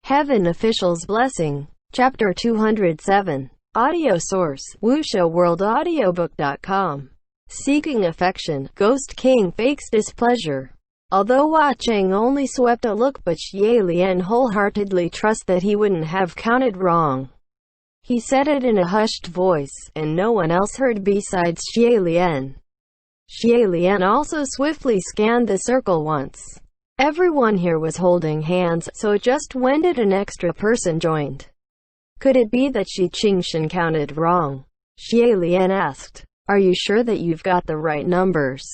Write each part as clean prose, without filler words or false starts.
Heaven Official's Blessing. Chapter 207. Audio source: WuXiaWorldAudiobook.com. Seeking affection, Ghost King fakes displeasure. Although Hua Cheng only swept a look, but Xie Lian wholeheartedly trusts that he wouldn't have counted wrong. He said it in a hushed voice, and no one else heard besides Xie Lian. Xie Lian also swiftly scanned the circle once. Everyone here was holding hands, so just when did an extra person joined? Could it be that Shi Qingshan counted wrong? Xie Lian asked. Are you sure that you've got the right numbers?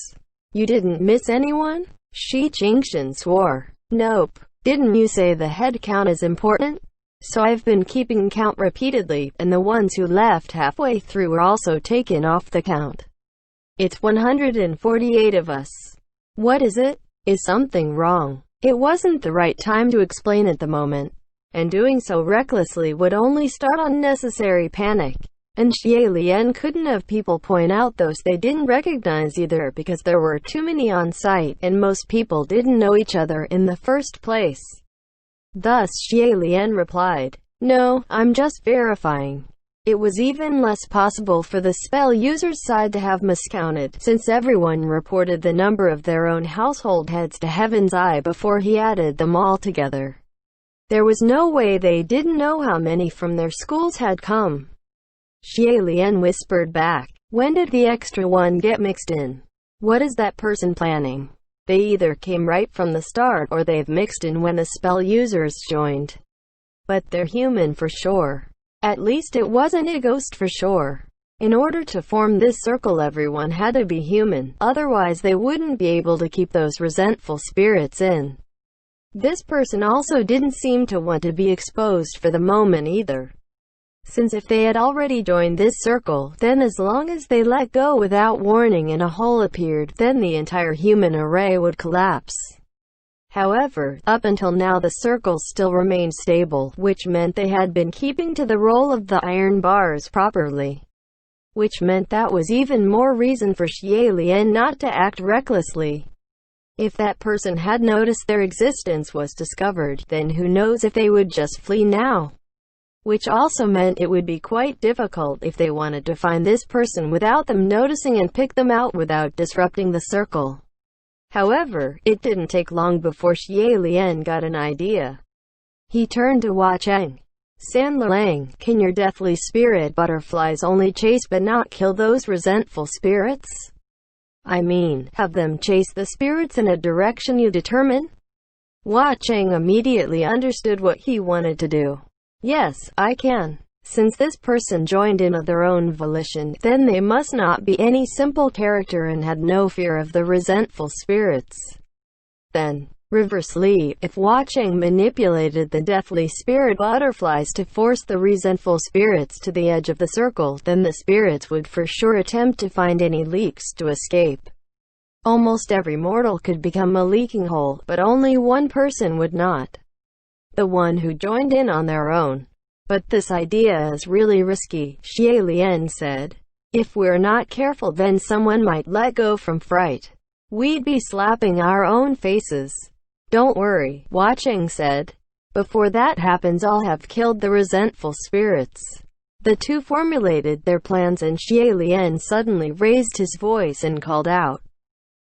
You didn't miss anyone? Shi Qingshan swore. Nope. Didn't you say the head count is important? So I've been keeping count repeatedly, and the ones who left halfway through were also taken off the count. It's 148 of us. What is it? Is something wrong? It wasn't the right time to explain at the moment, and doing so recklessly would only start unnecessary panic. And Xie Lian couldn't have people point out those they didn't recognize either, because there were too many on site, and most people didn't know each other in the first place. Thus Xie Lian replied, "No, I'm just verifying." It was even less possible for the spell user's side to have miscounted, since everyone reported the number of their own household heads to Heaven's Eye before he added them all together. There was no way they didn't know how many from their schools had come. Xie Lian whispered back, "When did the extra one get mixed in? What is that person planning? They either came right from the start, or they've mixed in when the spell users joined. But they're human for sure. At least it wasn't a ghost for sure. In order to form this circle, everyone had to be human, otherwise they wouldn't be able to keep those resentful spirits in." This person also didn't seem to want to be exposed for the moment either. Since if they had already joined this circle, then as long as they let go without warning and a hole appeared, then the entire human array would collapse. However, up until now the circle still remained stable, which meant they had been keeping to the roll of the iron bars properly. Which meant that was even more reason for Xie Lian not to act recklessly. If that person had noticed their existence was discovered, then who knows if they would just flee now. Which also meant it would be quite difficult if they wanted to find this person without them noticing and pick them out without disrupting the circle. However, it didn't take long before Xie Lian got an idea. He turned to Hua Cheng. "San Lang, can your deathly spirit butterflies only chase but not kill those resentful spirits? I mean, have them chase the spirits in a direction you determine?" Hua Cheng immediately understood what he wanted to do. "Yes, I can. Since this person joined in of their own volition, then they must not be any simple character and had no fear of the resentful spirits. Then, reversely, if Hua Cheng manipulated the deathly spirit butterflies to force the resentful spirits to the edge of the circle, then the spirits would for sure attempt to find any leaks to escape. Almost every mortal could become a leaking hole, but only one person would not. The one who joined in on their own. But this idea is really risky," Xie Lian said. "If we're not careful, then someone might let go from fright. We'd be slapping our own faces." "Don't worry," Hua Cheng said. "Before that happens, I'll have killed the resentful spirits." The two formulated their plans, and Xie Lian suddenly raised his voice and called out,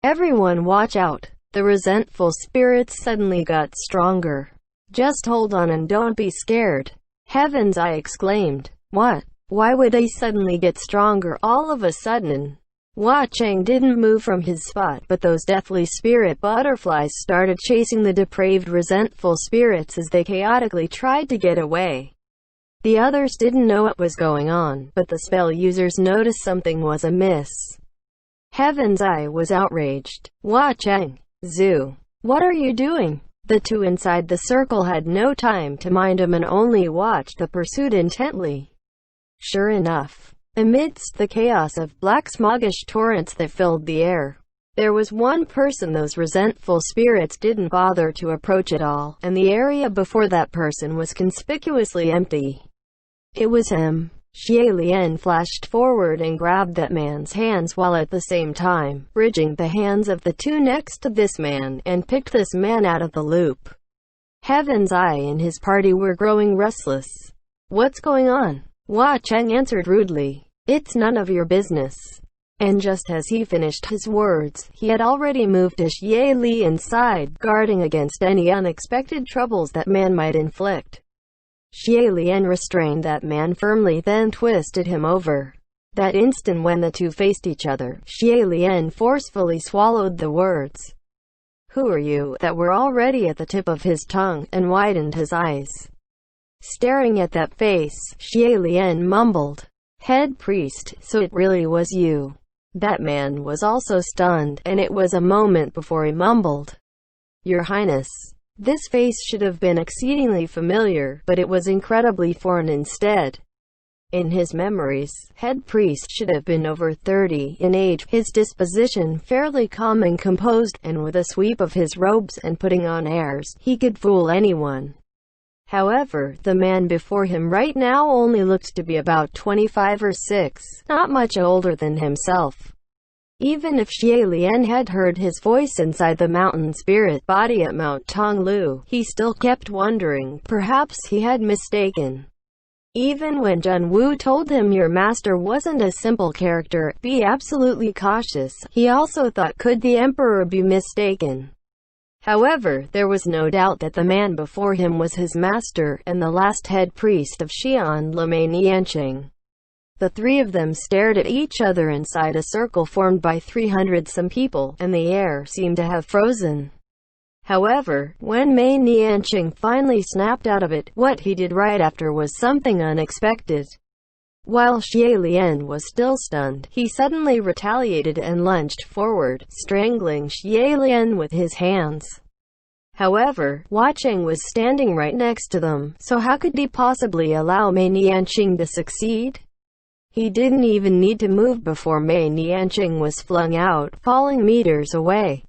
"Everyone watch out!" The resentful spirits suddenly got stronger. "Just hold on and don't be scared." Heaven's Eye exclaimed. "What? Why would they suddenly get stronger all of a sudden?" Hua Cheng didn't move from his spot, but those deathly spirit butterflies started chasing the depraved resentful spirits as they chaotically tried to get away. The others didn't know what was going on, but the spell users noticed something was amiss. Heaven's Eye was outraged. "Hua Cheng! Zhu! What are you doing?" The two inside the circle had no time to mind him and only watched the pursuit intently. Sure enough, amidst the chaos of black smoggish torrents that filled the air, there was one person those resentful spirits didn't bother to approach at all, and the area before that person was conspicuously empty. It was him. Xie Lian flashed forward and grabbed that man's hands while at the same time bridging the hands of the two next to this man, and picked this man out of the loop. Heaven's Eye and his party were growing restless. "What's going on?" Hua Cheng answered rudely. "It's none of your business." And just as he finished his words, he had already moved to Xie Li inside, guarding against any unexpected troubles that man might inflict. Xie Lian restrained that man firmly, then twisted him over. That instant when the two faced each other, Xie Lian forcefully swallowed the words, "Who are you?" that were already at the tip of his tongue, and widened his eyes. Staring at that face, Xie Lian mumbled, "Head priest, so it really was you." That man was also stunned, and it was a moment before he mumbled, "Your Highness." This face should have been exceedingly familiar, but it was incredibly foreign instead. In his memories, head priest should have been over 30 in age, his disposition fairly calm and composed, and with a sweep of his robes and putting on airs, he could fool anyone. However, the man before him right now only looked to be about 25 or 6, not much older than himself. Even if Xie Lian had heard his voice inside the mountain spirit body at Mount Tonglu, he still kept wondering, perhaps he had mistaken. Even when Zhen Wu told him your master wasn't a simple character, be absolutely cautious, he also thought, could the emperor be mistaken? However, there was no doubt that the man before him was his master, and the last head priest of Xi'an, Mei Nianqing. The three of them stared at each other inside a circle formed by 300 some people, and the air seemed to have frozen. However, when Mei Nianqing finally snapped out of it, what he did right after was something unexpected. While Xie Lian was still stunned, he suddenly retaliated and lunged forward, strangling Xie Lian with his hands. However, Hua Cheng was standing right next to them, so how could he possibly allow Mei Nianqing to succeed? He didn't even need to move before Mei Nianqing was flung out, falling meters away.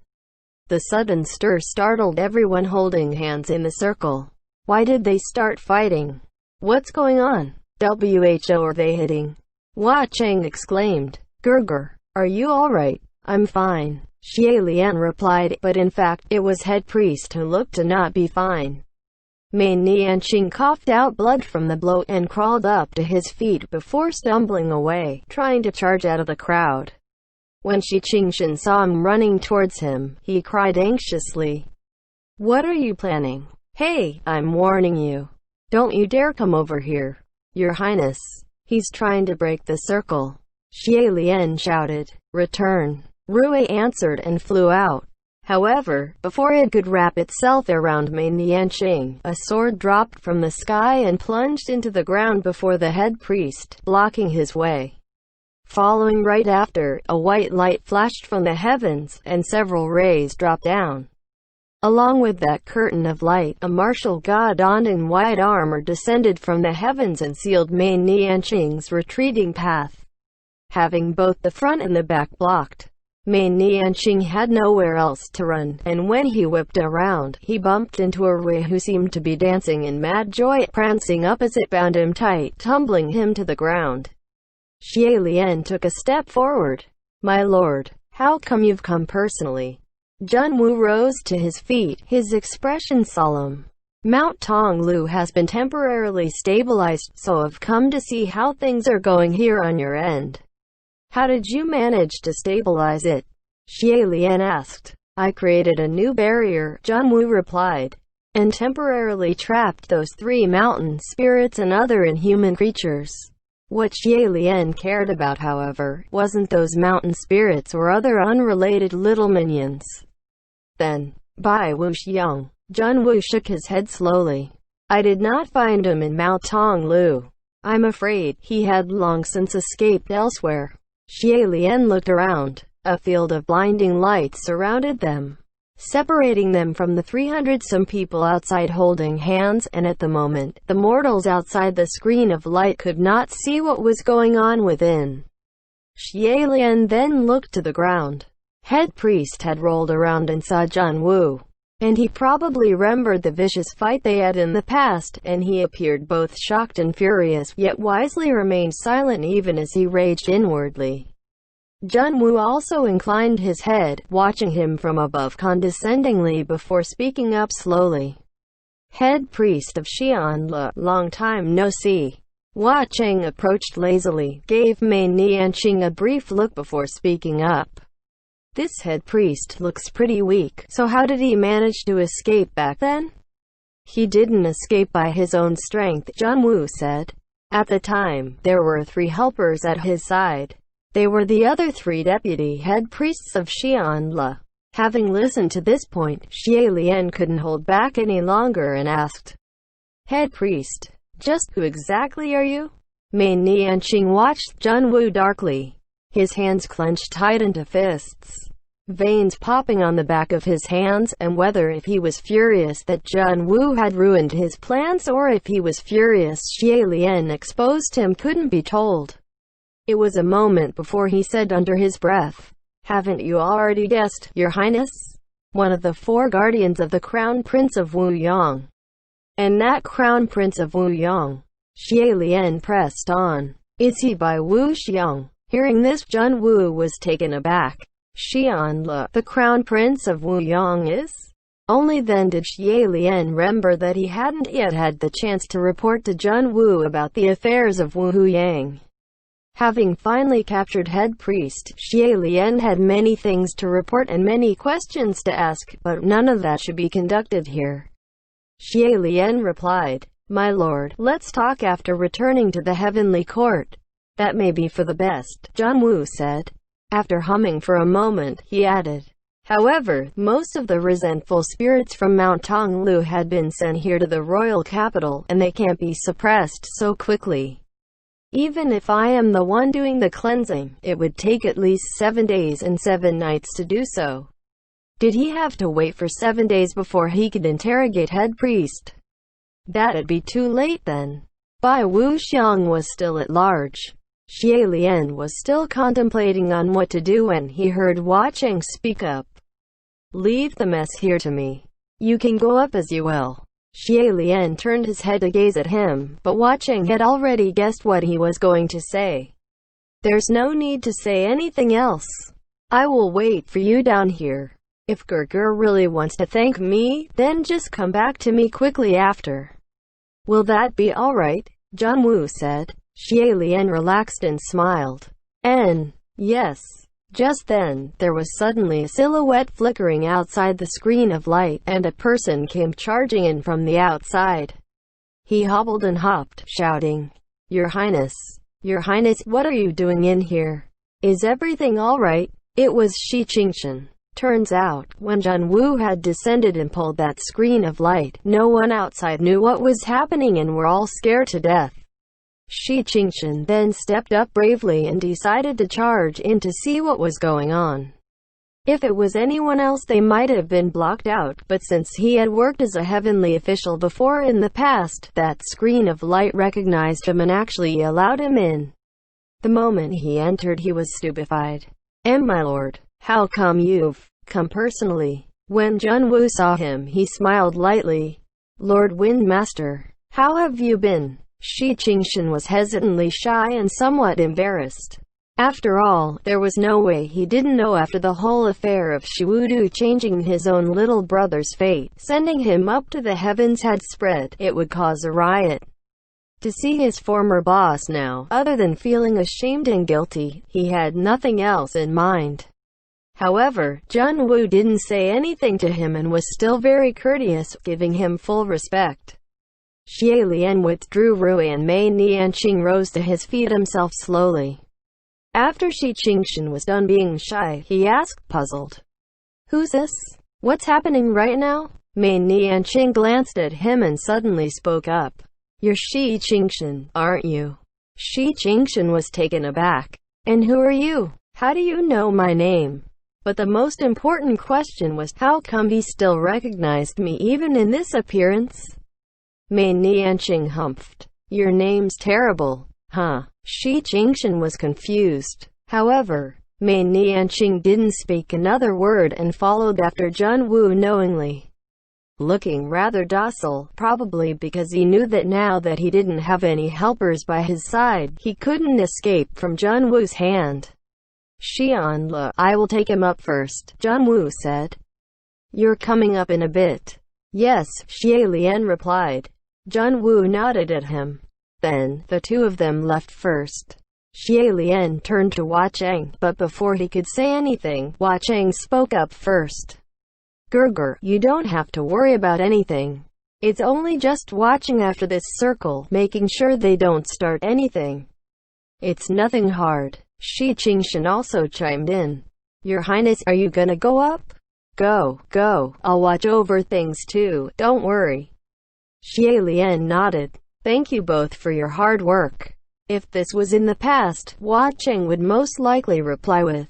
The sudden stir startled everyone holding hands in the circle. Why did they start fighting? What's going on? Who are they hitting? Hua Cheng exclaimed. Gurgur, are you alright? I'm fine, Xie Lian replied, but in fact, it was head priest who looked to not be fine. Mei Nianqing coughed out blood from the blow and crawled up to his feet before stumbling away, trying to charge out of the crowd. When Shi Qingshan saw him running towards him, he cried anxiously, "What are you planning? Hey, I'm warning you. Don't you dare come over here. Your Highness, he's trying to break the circle." Xie Lian shouted. "Return." Rui answered and flew out. However, before it could wrap itself around Mei Nianqing, a sword dropped from the sky and plunged into the ground before the head priest, blocking his way. Following right after, a white light flashed from the heavens, and several rays dropped down. Along with that curtain of light, a martial god donned in white armor descended from the heavens and sealed Mei Nianqing's retreating path, having both the front and the back blocked. Mei Nianqing had nowhere else to run, and when he whipped around, he bumped into a Rui who seemed to be dancing in mad joy, prancing up as it bound him tight, tumbling him to the ground. Xie Lian took a step forward. "My lord, how come you've come personally?" Zhen Wu rose to his feet, his expression solemn. "Mount Tonglu has been temporarily stabilized, so I've come to see how things are going here on your end." "How did you manage to stabilize it?" Xie Lian asked. "I created a new barrier," Zhen Wu replied, "and temporarily trapped those 3 mountain spirits and other inhuman creatures." What Xie Lian cared about, however, wasn't those mountain spirits or other unrelated little minions. "Then, Bai Wuxiang." Zhen Wu shook his head slowly. "I did not find him in Mount Tonglu. I'm afraid he had long since escaped elsewhere." Xie Lian looked around. A field of blinding light surrounded them, separating them from the 300 some people outside holding hands, and at the moment, the mortals outside the screen of light could not see what was going on within. Xie Lian then looked to the ground. Head priest had rolled around and saw Zhen Wu, and he probably remembered the vicious fight they had in the past, and he appeared both shocked and furious, yet wisely remained silent even as he raged inwardly. Zhen Wu also inclined his head, watching him from above condescendingly before speaking up slowly. head priest of Xianle. Long time no see. Hua Cheng approached lazily, gave Mei Nianqing a brief look before speaking up. This head priest looks pretty weak, so how did he manage to escape back then? He didn't escape by his own strength, Zhan Wu said. At the time, there were 3 helpers at his side. They were the other 3 deputy head priests of Xianle. Having listened to this point, Xie Lian couldn't hold back any longer and asked, "Head priest, just who exactly are you?" Mei Nianqing watched Zhan Wu darkly. His hands clenched tight into fists, veins popping on the back of his hands, and whether if he was furious that Zhan Wu had ruined his plans or if he was furious Xie Lian exposed him couldn't be told. It was a moment before he said under his breath, "Haven't you already guessed, Your Highness? One of the 4 guardians of the Crown Prince of Wu Yang." "And that Crown Prince of Wu Yang?" Xie Lian pressed on. "Is he by Wu Xiang?" Hearing this, Zhan Wu was taken aback. Xianle, the Crown Prince of Wu Yang is? Only then did Xie Lian remember that he hadn't yet had the chance to report to Zhan Wu about the affairs of Wu Yang. Having finally captured head priest, Xie Lian had many things to report and many questions to ask, but none of that should be conducted here. Xie Lian replied, "My lord, let's talk after returning to the heavenly court." "That may be for the best," Zhan Wu said. After humming for a moment, he added, "However, most of the resentful spirits from Mount Tonglu had been sent here to the royal capital, and they can't be suppressed so quickly. Even if I am the one doing the cleansing, it would take at least 7 days and 7 nights to do so." Did he have to wait for 7 days before he could interrogate head priest? That'd be too late then. Bai Wu Xiang was still at large. Xie Lian was still contemplating on what to do when he heard Hua Cheng speak up. "Leave the mess here to me. You can go up as you will." Xie Lian turned his head to gaze at him, but Hua Cheng had already guessed what he was going to say. "There's no need to say anything else. I will wait for you down here. If Gerger really wants to thank me, then just come back to me quickly after." "Will that be alright?" Zhan Wu said. Xie Lian relaxed and smiled. Yes." Just then, there was suddenly a silhouette flickering outside the screen of light, and a person came charging in from the outside. He hobbled and hopped, shouting, Your Highness, what are you doing in here? Is everything alright?" It was Shi Qingshan. Turns out, when Zhan Wu had descended and pulled that screen of light, no one outside knew what was happening and were all scared to death. Shi Qingshan then stepped up bravely and decided to charge in to see what was going on. If it was anyone else they might have been blocked out, but since he had worked as a heavenly official before in the past, that screen of light recognized him and actually allowed him in. The moment he entered he was stupefied. My lord, how come you've come personally?" When Zhan Wu saw him he smiled lightly. "Lord Windmaster, how have you been?" Shi Qingshan was hesitantly shy and somewhat embarrassed. After all, there was no way he didn't know after the whole affair of Shiwudu changing his own little brother's fate, sending him up to the heavens had spread, it would cause a riot. To see his former boss now, other than feeling ashamed and guilty, he had nothing else in mind. However, Zhan Wu didn't say anything to him and was still very courteous, giving him full respect. Xie Lian withdrew Rui and Mei Nianqing rose to his feet himself slowly. After Shi Qingshan was done being shy, he asked, puzzled, "Who's this? What's happening right now?" Mei Nianqing glanced at him and suddenly spoke up. "You're Shi Qingshan, aren't you?" Shi Qingshan was taken aback. "And who are you? How do you know my name?" But the most important question was, how come he still recognized me even in this appearance? Mei Nianqing humphed. "Your name's terrible." "Huh?" Shi Qingshan was confused. However, Mei Nianqing didn't speak another word and followed after Zhan Wu knowingly. Looking rather docile, probably because he knew that now that he didn't have any helpers by his side, he couldn't escape from Zhan Wu's hand. "Xianle, I will take him up first," Zhan Wu said. "You're coming up in a bit." Yes, Xie Lian replied. Jun Wu nodded at him. Then, the two of them left first. Xie Lian turned to Hua Cheng, but before he could say anything, Hua Cheng spoke up first. Gerger, you don't have to worry about anything. It's only just watching after this circle, making sure they don't start anything. It's nothing hard. Shi Qingshan also chimed in. Your Highness, are you gonna go up? Go. I'll watch over things too, don't worry. Xie Lian nodded. Thank you both for your hard work. If this was in the past, Hua Cheng would most likely reply with,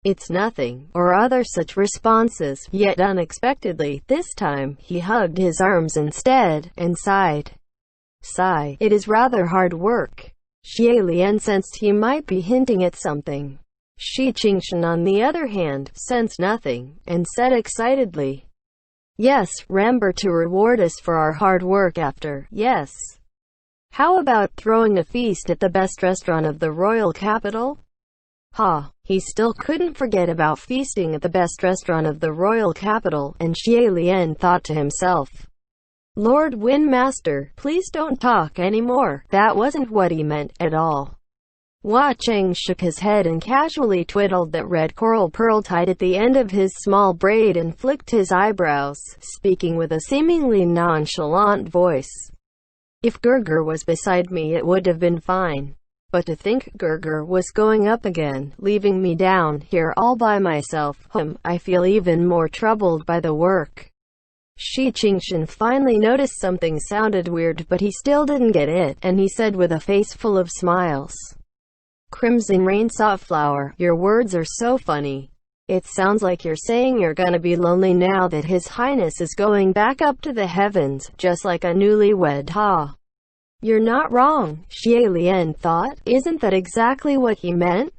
"It's nothing," or other such responses, yet unexpectedly, this time, he hugged his arms instead, and sighed. It is rather hard work. Xie Lian sensed he might be hinting at something. Shi Qingshan, on the other hand, sensed nothing, and said excitedly, "Yes, remember to reward us for our hard work after, yes. How about throwing a feast at the best restaurant of the royal capital?" He still couldn't forget about feasting at the best restaurant of the royal capital, and Xie Lian thought to himself, Lord Windmaster, please don't talk anymore. That wasn't what he meant at all. Hua Cheng shook his head and casually twiddled that red coral pearl tied at the end of his small braid and flicked his eyebrows, speaking with a seemingly nonchalant voice. If Gerger was beside me it would have been fine. But to think Gerger was going up again, leaving me down here all by myself, I feel even more troubled by the work. Shi Qingshan finally noticed something sounded weird, but he still didn't get it, and he said with a face full of smiles, Crimson Rain Softflower, your words are so funny. It sounds like you're saying you're gonna be lonely now that His Highness is going back up to the heavens, just like a newlywed. You're not wrong, Xie Lian thought. Isn't that exactly what he meant?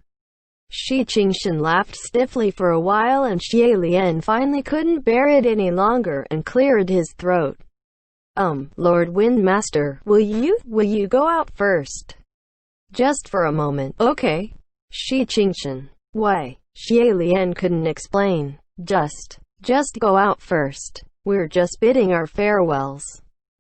Shi Qingshan laughed stiffly for a while, and Xie Lian finally couldn't bear it any longer and cleared his throat. Lord Windmaster, will you go out first? Just for a moment, okay? Shi Qingshan. Why? Xie Lian couldn't explain. Just go out first. We're just bidding our farewells.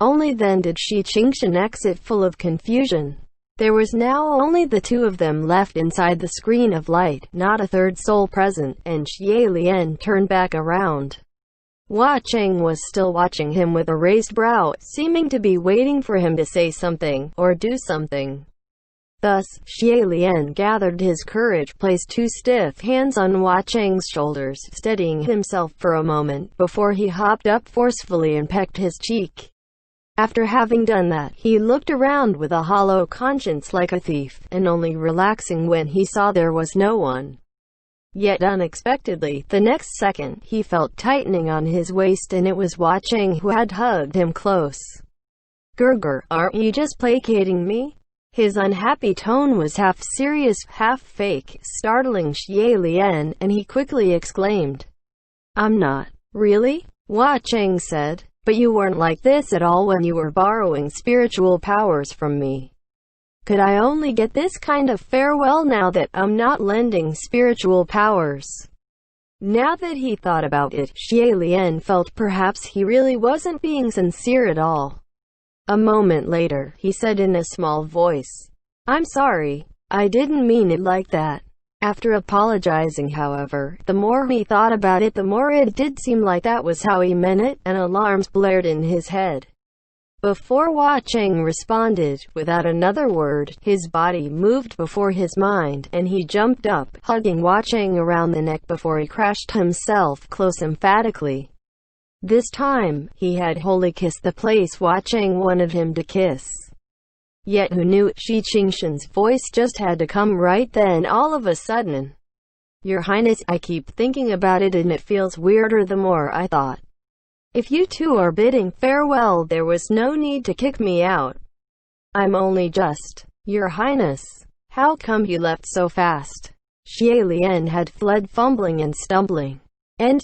Only then did Shi Qingshan exit full of confusion. There was now only the two of them left inside the screen of light, not a third soul present, and Xie Lian turned back around. Hua Cheng was still watching him with a raised brow, seeming to be waiting for him to say something, or do something. Thus, Xie Lian gathered his courage, placed two stiff hands on Hua Cheng's shoulders, steadying himself for a moment, before he hopped up forcefully and pecked his cheek. After having done that, he looked around with a hollow conscience like a thief, and only relaxing when he saw there was no one. Yet unexpectedly, the next second, he felt tightening on his waist, and it was Hua Cheng who had hugged him close. Gerger, aren't you just placating me? His unhappy tone was half serious, half fake, startling Xie Lian, and he quickly exclaimed, I'm not. Really? Hua Cheng said. But you weren't like this at all when you were borrowing spiritual powers from me. Could I only get this kind of farewell now that I'm not lending spiritual powers? Now that he thought about it, Xie Lian felt perhaps he really wasn't being sincere at all. A moment later, he said in a small voice, I'm sorry. I didn't mean it like that. After apologizing, however, the more he thought about it, the more it did seem like that was how he meant it, and alarms blared in his head. Before Hua Cheng responded, without another word, his body moved before his mind, and he jumped up, hugging Hua Cheng around the neck before he crashed himself close emphatically. This time, he had wholly kissed the place Hua Cheng wanted him to kiss. Yet who knew, Shi Qingshan's voice just had to come right then all of a sudden. Your Highness, I keep thinking about it and it feels weirder the more I thought. If you two are bidding farewell, there was no need to kick me out. I'm only just. Your Highness. How come you left so fast? Xie Lian had fled fumbling and stumbling. And